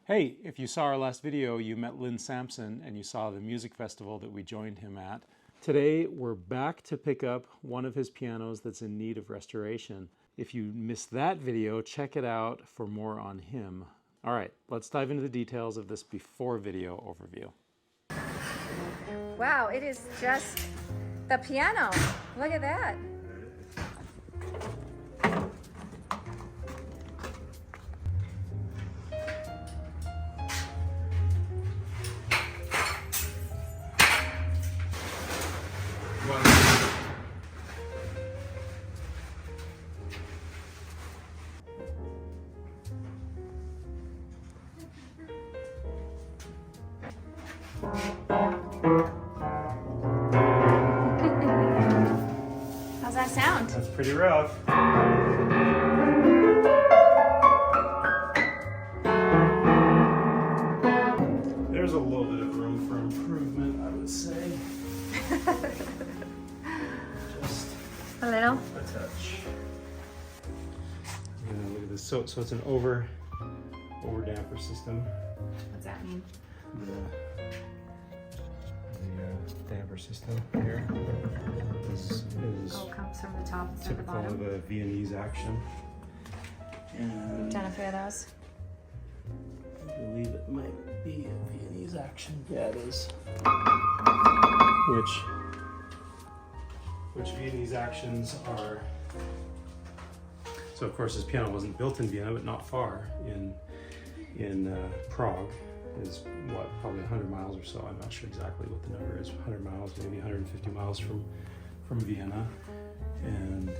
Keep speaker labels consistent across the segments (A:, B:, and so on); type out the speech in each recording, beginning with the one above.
A: Hey, if you saw our last video, you met Lynn Sampson and you saw the music festival that we joined him at. Today, we're back to pick up one of his pianos that's in need of restoration. If you missed that video, check it out for more on him. All right, let's dive into the details of this before video overview.
B: Wow, it is just the piano. Look at that. How's that sound?
A: That's pretty rough. There's a little bit of room for improvement, I would say. Just
B: a little?
A: A touch. Yeah, look at this. So it's an over damper system.
B: What's that mean?
A: The damper system here is
B: comes from the top to the
A: typical
B: bottom.
A: of a Viennese action. And
B: You've done a few of those.
A: I believe it might be a Viennese action. Yeah, it is. Which Viennese actions are. So of course, this piano wasn't built in Vienna, but not far in Prague. Is what, probably 100 miles or so. I'm not sure exactly what the number is. 100 miles, maybe 150 miles from Vienna, and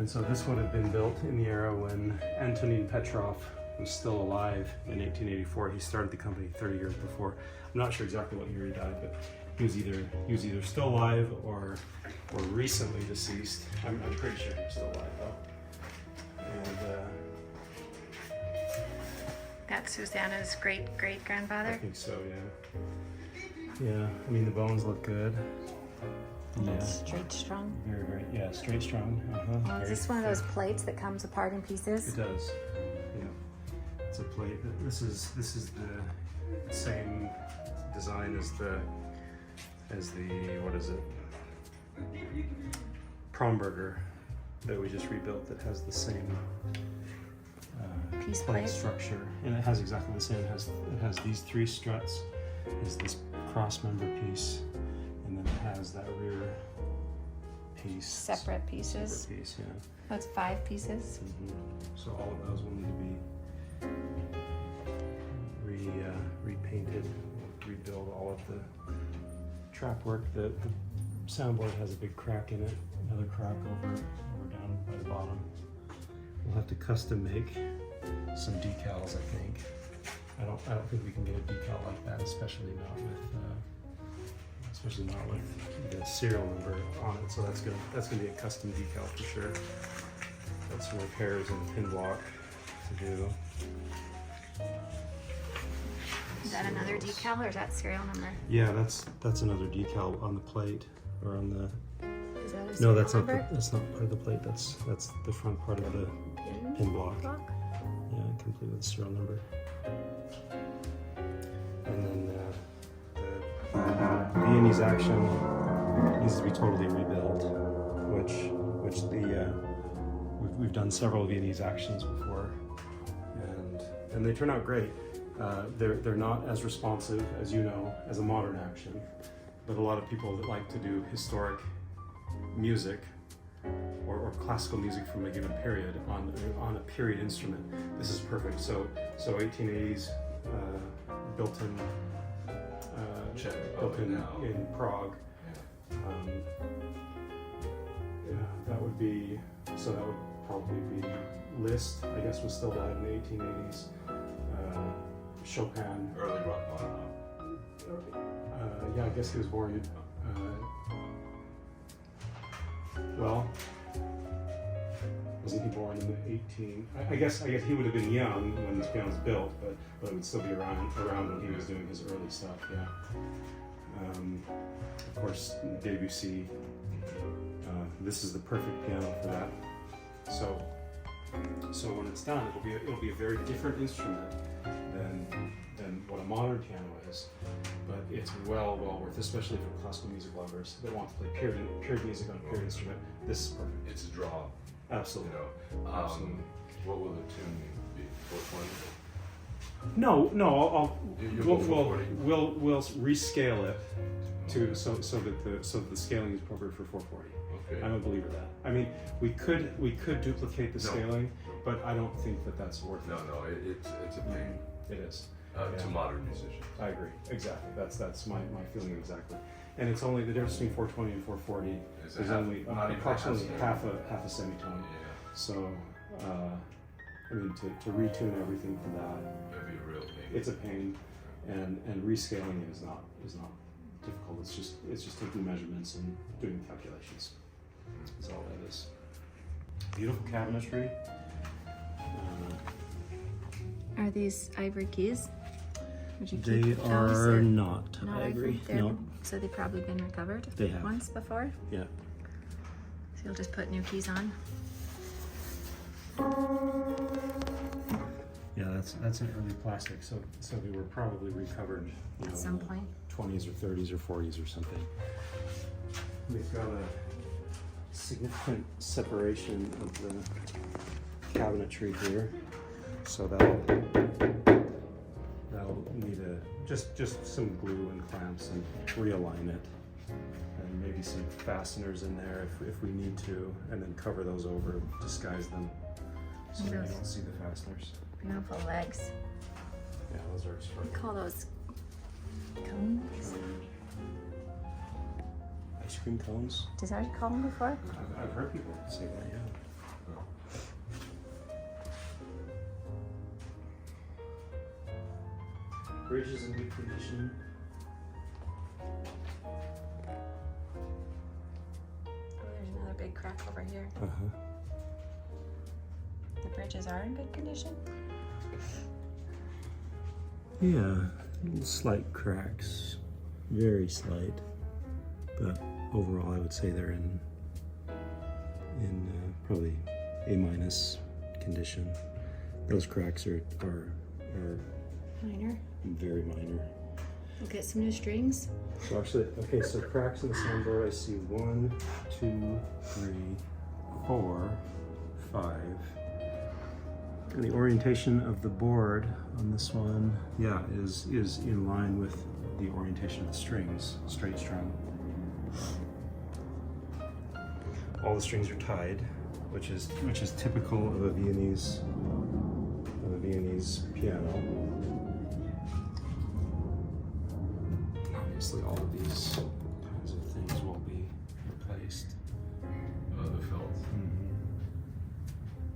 A: so this would have been built in the era when Antonín Petrof was still alive in 1884. He started the company 30 years before. I'm not sure exactly what year he died, but he was either still alive or recently deceased. I'm pretty sure he was still alive though. And
B: That's Susanna's great-great-grandfather?
A: I think so, yeah. Yeah, I mean the bones look good. Yeah.
B: Straight strung.
A: Very, very, yeah, straight strung.
B: Oh, is this one of those plates that comes apart in pieces?
A: It does. Yeah, it's a plate. This is the same design as the what is it? Promberger that we just rebuilt that has the same
B: piece
A: plate
B: plate
A: structure, and it has exactly the same. It has these three struts, is this cross member piece, and then it has that rear piece.
B: Separate pieces.
A: Separate piece, yeah.
B: That's 5 pieces.
A: Mm-hmm. So all of those will need to be repainted. We'll rebuild all of the trap work. The soundboard has a big crack in it. Another crack over down by the bottom. We'll have to custom make some decals, I think. I don't think we can get a decal like that, especially not with the serial number on it. So that's gonna be a custom decal for sure. Got some repairs in the pin block to do.
B: Is that another decal or is that serial number?
A: Yeah, that's another decal on the plate or on the.
B: Is that a
A: No,
B: serial
A: that's
B: number?
A: not. That's not part of the plate. That's the front part of the pin block. Yeah, complete with the serial number. And then the Viennese action needs to be totally rebuilt, which we've done several Viennese actions before, and they turn out great. They're not as responsive, as you know, as a modern action, but a lot of people that like to do historic music or classical music from a given period on a period instrument, this is perfect. So 1880s built in Prague. Yeah, that would probably be Liszt, I guess, was still alive in the 1880s. Chopin.
C: Early rock bottom.
A: Yeah, I guess he was born. Well, wasn't he born in the 18? I guess he would have been young when this piano was built, but it would still be around when he was doing his early stuff. Yeah. Of course, Debussy. This is the perfect piano for that. So So when it's done, it'll be a very different instrument than what a modern piano is, but it's well worth, especially for classical music lovers that want to play period music on a period instrument. This is perfect.
C: It's a draw.
A: Absolutely.
C: You know.
A: Absolutely.
C: What will the tune be? 420?
A: No.
C: You go 440?
A: We'll rescale it to so that the scaling is appropriate for 440.
C: Okay.
A: I'm a believer of that. I mean, we could duplicate the scaling, but I don't think that that's worth it.
C: No, it's a pain.
A: It is.
C: To modern musicians.
A: I agree. Exactly. That's my feeling exactly. And it's only the difference between 420 and 440 is only approximately half a semitone.
C: Yeah.
A: So, I mean, to retune everything for that,
C: That'd be a real pain.
A: it's a pain, and rescaling it is not difficult. It's just taking measurements and doing calculations. That's all that is. Beautiful cabinetry.
B: Are these ivory keys? Would you
A: They
B: keep those,
A: are
B: or
A: not
B: not
A: ivory.
B: They're-
A: No.
B: So they've probably been recovered
A: They have.
B: once before?
A: Yeah.
B: So you'll just put new keys on?
A: Yeah, that's an early plastic. So they were probably recovered,
B: At some point.
A: 20s or 30s or 40s or something. We've got a significant separation of the cabinetry here, so that'll need just some glue and clamps and realign it, and maybe some fasteners in there if we need to, and then cover those over, disguise them so you don't see the fasteners.
B: Beautiful legs.
A: Yeah, those are
B: We
A: extraordinary.
B: call those cones.
A: Ice cream cones.
B: Is that what you call them before?
A: I've heard people say that, yeah. Bridge is in good condition.
B: Oh, there's another big crack over here.
A: Uh-huh.
B: The bridges are in good condition?
A: Yeah, slight cracks, very slight, but overall I would say they're in probably A- condition. Those cracks are
B: Minor.
A: very minor.
B: We'll get some new strings.
A: So actually, okay, so cracks in the soundboard, I see 1, 2, 3, 4, 5. And the orientation of the board on this one, yeah, is in line with the orientation of the strings, straight string. All the strings are tied, which is typical of a Viennese piano. Obviously, all of these kinds of things will be replaced.
C: The felt.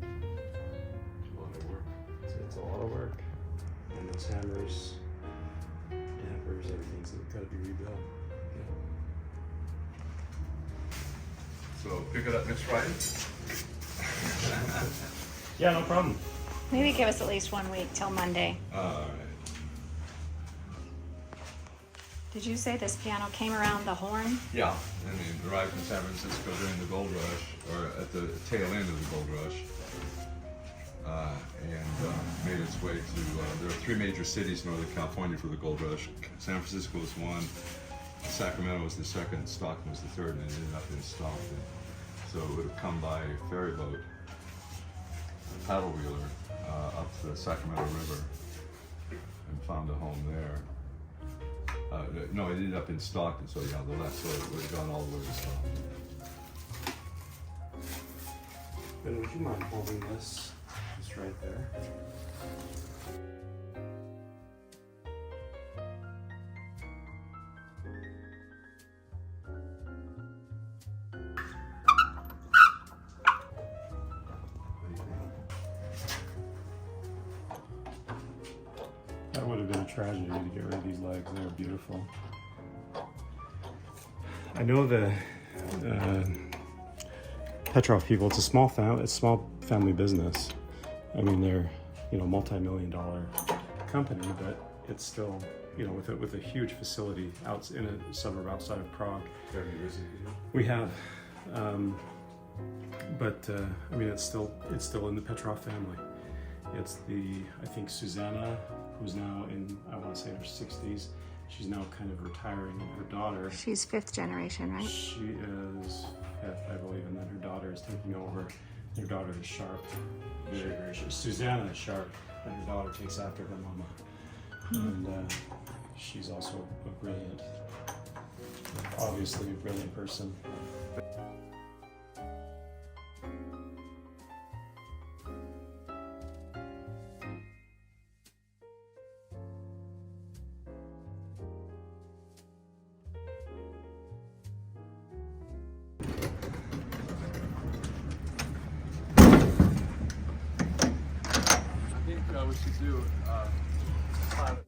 A: Mm-hmm.
C: A lot of work.
A: It's a lot of work, and those hammers, dampers, everything's got to be rebuilt.
C: So pick it up next Friday.
A: Yeah, no problem.
B: Maybe give us at least 1 week till Monday.
C: All right.
B: Did you say this piano came around the horn?
C: Yeah, I mean, arrived in San Francisco during the gold rush, or at the tail end of the gold rush, and made its way to. There are 3 major cities in Northern California for the gold rush. San Francisco was one, Sacramento was the second, Stockton was the third, and it ended up in Stockton. So it would have come by ferry boat, paddle wheeler, up the Sacramento River, and found a home there. No, it ended up in Stockton, so yeah, the last one would have gone all the way to Stockton.
A: Ben, would you mind holding this? Just right there. That would have been a tragedy to get rid of these legs. They were beautiful. I know the Petrof people. It's a small family business. I mean, they're multi-million-dollar company, but it's still with a huge facility out in a suburb outside of Prague.
C: Have you visited here?
A: We have. but I mean, it's still in the Petrof family. It's I think Susanna, who's now in, I want to say, her 60s. She's now kind of retiring, and her daughter.
B: She's 5th generation, right?
A: She is 5th, I believe, and then her daughter is taking over. Her daughter is sharp, very sharp. Susanna is sharp, and her daughter takes after her mama. And she's also a brilliant, obviously a brilliant person.
D: I think we should do pilot.